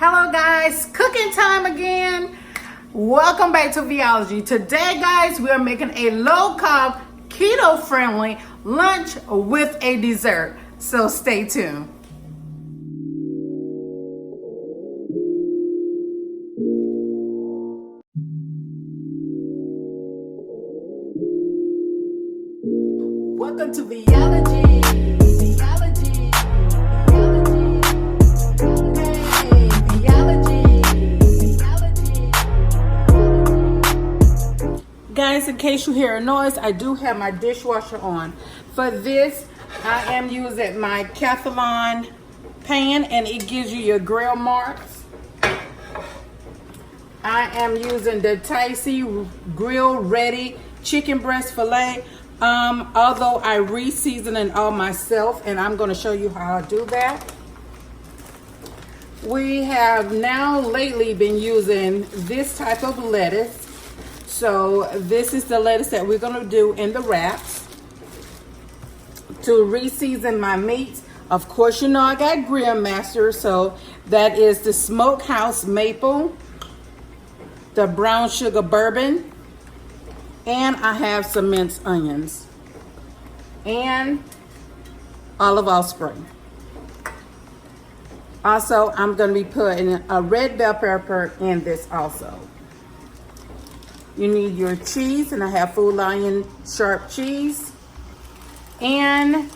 Hello guys, cooking time again. Welcome back to Viology. Today guys, we are making a low carb, keto friendly lunch with a dessert. So stay tuned. Welcome to Viology. Guys, in case you hear a noise, I do have my dishwasher on. For this, I am using my Cathalon pan, and it gives you your grill marks. I am using the Tyson grill ready chicken breast filet. Although I re-season it all myself, and I'm going to show you how I do that. We have now lately been using this type of lettuce. So this is the lettuce that we're going to do in the wraps to re-season my meats. Of course, you know I got Grill Master, so that is the Smokehouse maple, the brown sugar bourbon, and I have some minced onions and olive oil spray. Also, I'm going to be putting a red bell pepper in this also. You need your cheese, and I have Food Lion sharp cheese. And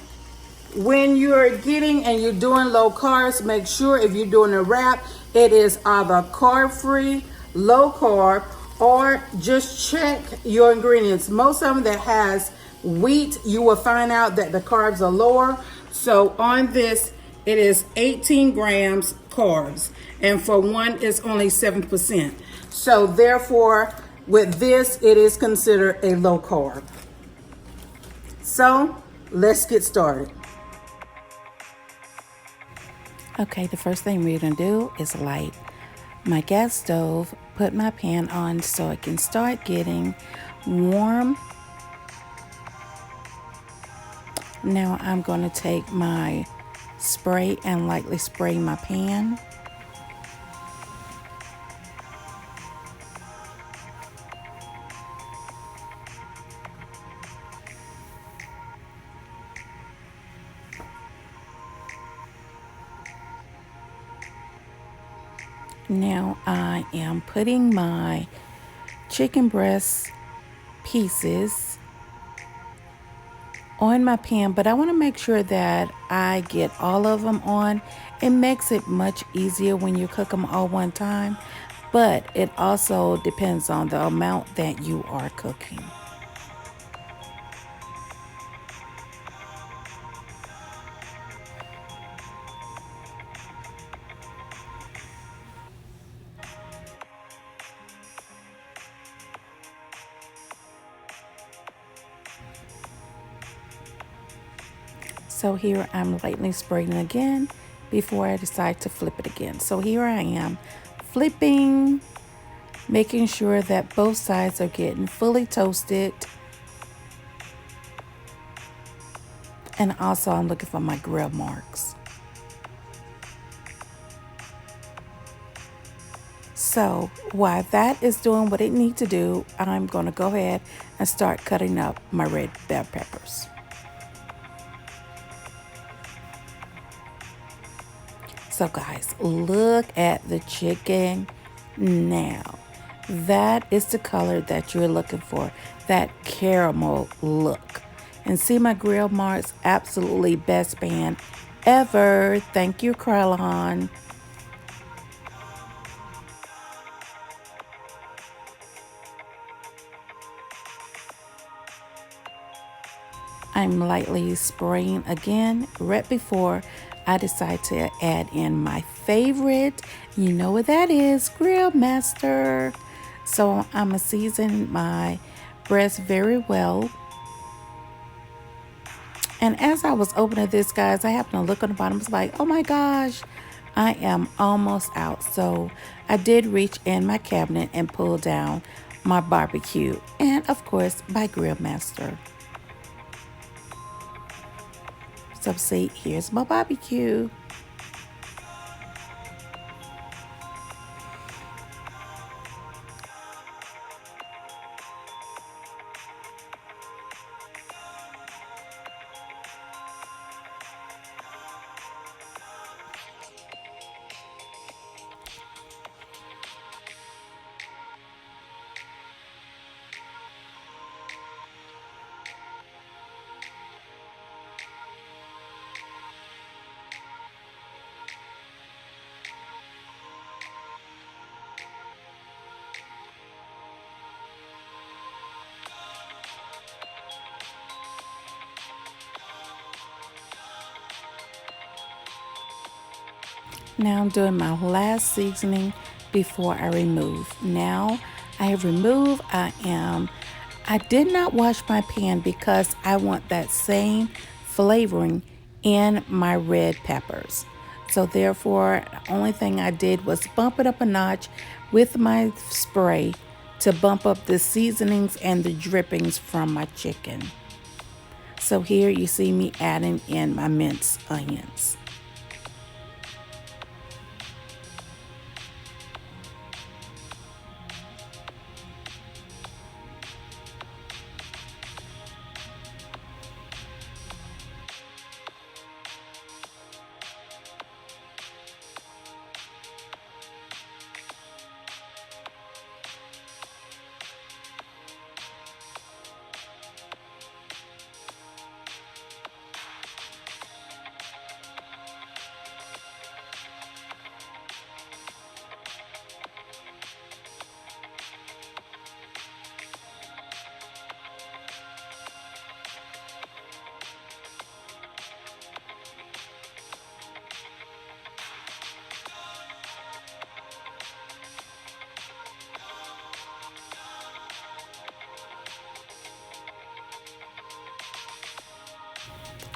when you're getting and you're doing low carbs, make sure if you're doing a wrap, it is either carb-free, low carb, or just check your ingredients. Most of them that has wheat, you will find out that the carbs are lower. So on this, it is 18 grams carbs, and for one, it's only 7%. So therefore, with this, it is considered a low carb. So let's get started. Okay, the first thing we're gonna do is light my gas stove, put my pan on so it can start getting warm. Now I'm gonna take my spray and lightly spray my pan. Now I am putting my chicken breast pieces on my pan, but I want to make sure that I get all of them on. It makes it much easier when you cook them all one time, but it also depends on the amount that you are cooking. So here I'm lightly spraying again before I decide to flip it again. So here I am flipping, making sure that both sides are getting fully toasted. And also I'm looking for my grill marks. So while that is doing what it needs to do, I'm going to go ahead and start cutting up my red bell peppers. So guys, look at the chicken now. That is the color that you're looking for, that caramel look. And see my grill marks? Absolutely best pan ever. Thank you, Croutons. I'm lightly spraying again right before I decide to add in my favorite. You know what that is, Grill Master. So I'm going to season my breast very well. And as I was opening this, guys, I happened to look on the bottom. I was like, oh my gosh, I am almost out. So I did reach in my cabinet and pull down my barbecue. And of course, my Grill Master. So see, here's my barbecue. Now I'm doing my last seasoning before I remove. Now I have removed, I did not wash my pan because I want that same flavoring in my red peppers. So therefore, the only thing I did was bump it up a notch with my spray to bump up the seasonings and the drippings from my chicken. So here you see me adding in my minced onions.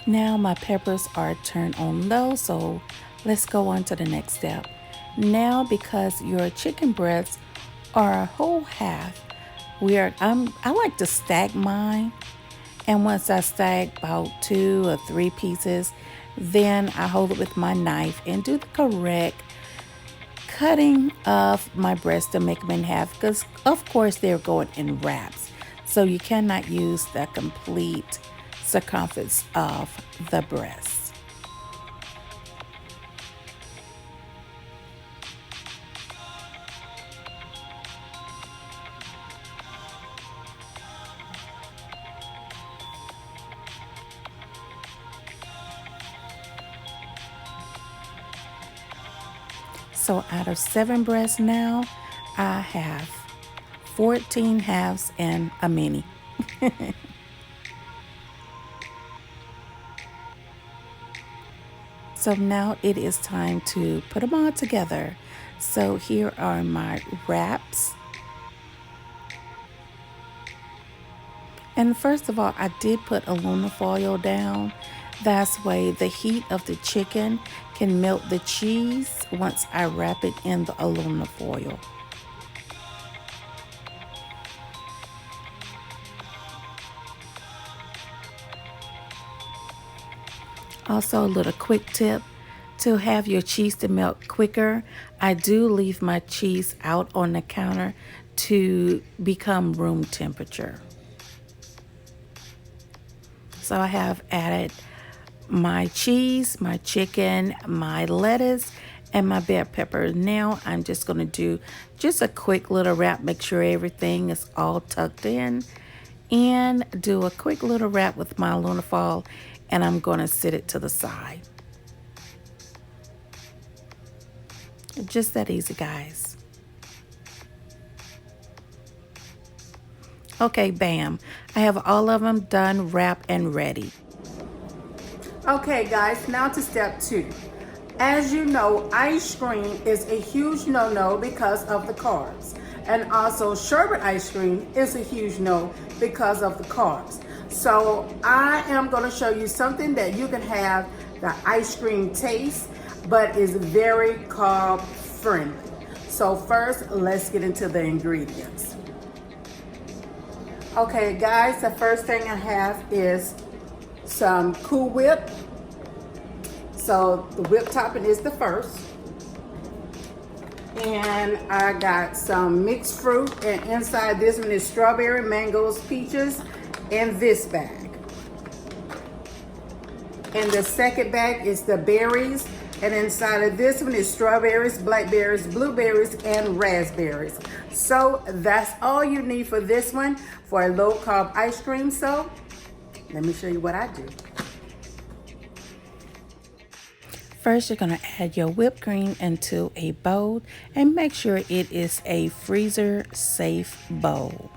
Now my peppers are turned on low, so let's go on to the next step. Now, because your chicken breasts are a whole half, I like to stack mine, and once I stack about 2 or 3 pieces, then I hold it with my knife and do the correct cutting of my breast to make them in half, because of course they're going in wraps, so you cannot use the complete circumference of the breast. So out of 7 breasts now, I have 14 halves and a mini. So now it is time to put them all together. So here are my wraps. And first of all, I did put aluminum foil down. That's way the heat of the chicken can melt the cheese once I wrap it in the aluminum foil. Also, a little quick tip to have your cheese to melt quicker. I do leave my cheese out on the counter to become room temperature. So I have added my cheese, my chicken, my lettuce, and my bell pepper. Now I'm just going to do just a quick little wrap, make sure everything is all tucked in, and do a quick little wrap with my aluminum foil, and I'm going to set it to the side. Just that easy, guys. Okay, bam. I have all of them done, wrapped, and ready. Okay guys, now to step 2. As you know, ice cream is a huge no-no because of the carbs. And also sherbet ice cream is a huge no because of the carbs. So I am going to show you something that you can have the ice cream taste, but is very carb friendly. So first, let's get into the ingredients. Okay guys, the first thing I have is some Cool Whip. So the whip topping is the first. And I got some mixed fruit, and inside this one is strawberry, mangoes, peaches, and this bag. And the second bag is the berries, and inside of this one is strawberries, blackberries, blueberries, and raspberries. So that's all you need for this one for a low carb ice cream. So let me show you what I do. First, you're going to add your whipped cream into a bowl and make sure it is a freezer safe bowl.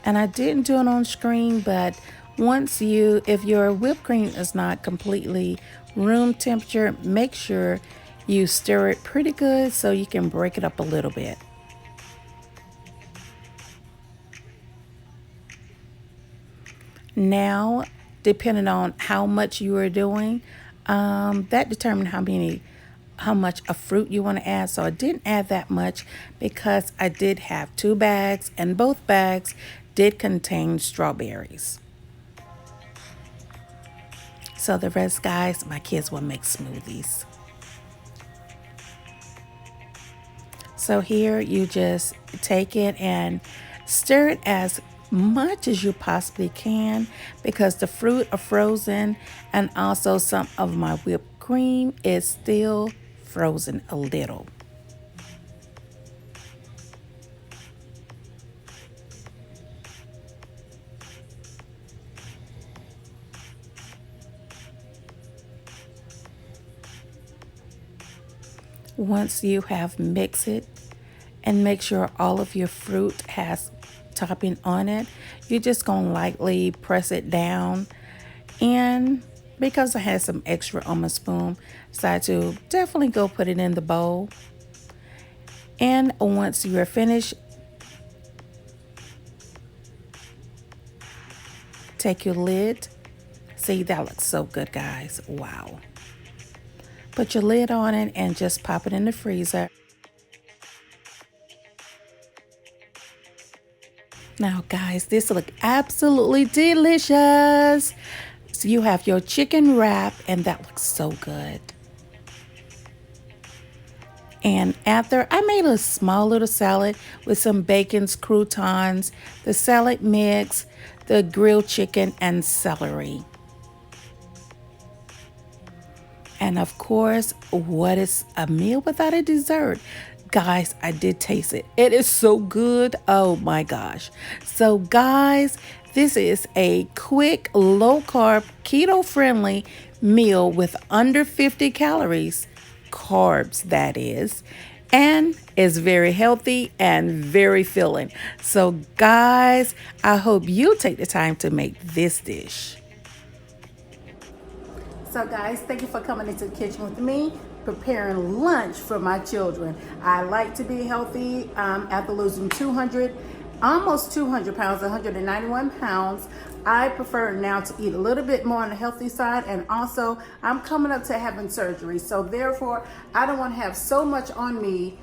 And I didn't do it on screen, but if your whipped cream is not completely room temperature. Make sure you stir it pretty good so you can break it up a little bit. Now, depending on how much you are doing, that determines how much of fruit you want to add. So I didn't add that much because I did have 2 bags, and both bags did contain strawberries. So the rest, guys, my kids will make smoothies. So here you just take it and stir it as much as you possibly can because the fruit are frozen, and also some of my whipped cream is still frozen a little. Once you have mixed it, and make sure all of your fruit has topping on it, you're just gonna lightly press it down. And because I had some extra on my spoon, decided to definitely go put it in the bowl. And once you're finished, take your lid. See, that looks so good, guys. Wow. Put your lid on it and just pop it in the freezer. Now, guys, this looks absolutely delicious. So you have your chicken wrap, and that looks so good. And after, I made a small little salad with some bacons, croutons, the salad mix, the grilled chicken, and celery. And of course, what is a meal without a dessert? Guys, I did taste it. It is so good. Oh my gosh. So guys, this is a quick, low carb, keto friendly meal with under 50 calories, carbs that is, and is very healthy and very filling. So guys, I hope you take the time to make this dish. So guys, thank you for coming into the kitchen with me, preparing lunch for my children. I like to be healthy after losing almost 200 pounds, 191 pounds. I prefer now to eat a little bit more on the healthy side, and also I'm coming up to having surgery. So therefore, I don't want to have so much on me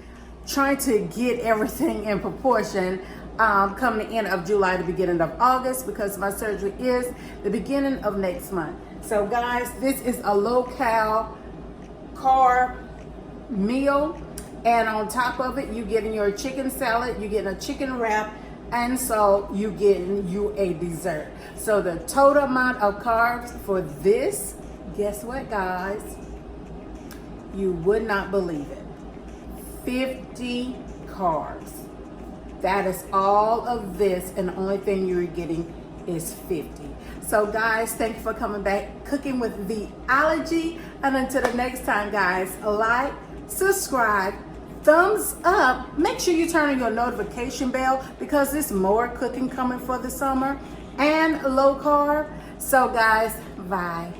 trying to get everything in proportion coming the end of July, the beginning of August, because my surgery is the beginning of next month. So guys, this is a low-cal carb meal, and on top of it, you getting your chicken salad, you getting a chicken wrap, and so you getting you a dessert. So the total amount of carbs for this, guess what, guys? You would not believe it. 50 carbs. That is all of this, and the only thing you're getting is 50. So guys, thank you for coming back, Cooking with the Allergy. And until the next time, guys, like, subscribe, thumbs up. Make sure you turn on your notification bell because there's more cooking coming for the summer and low carb. So guys, bye.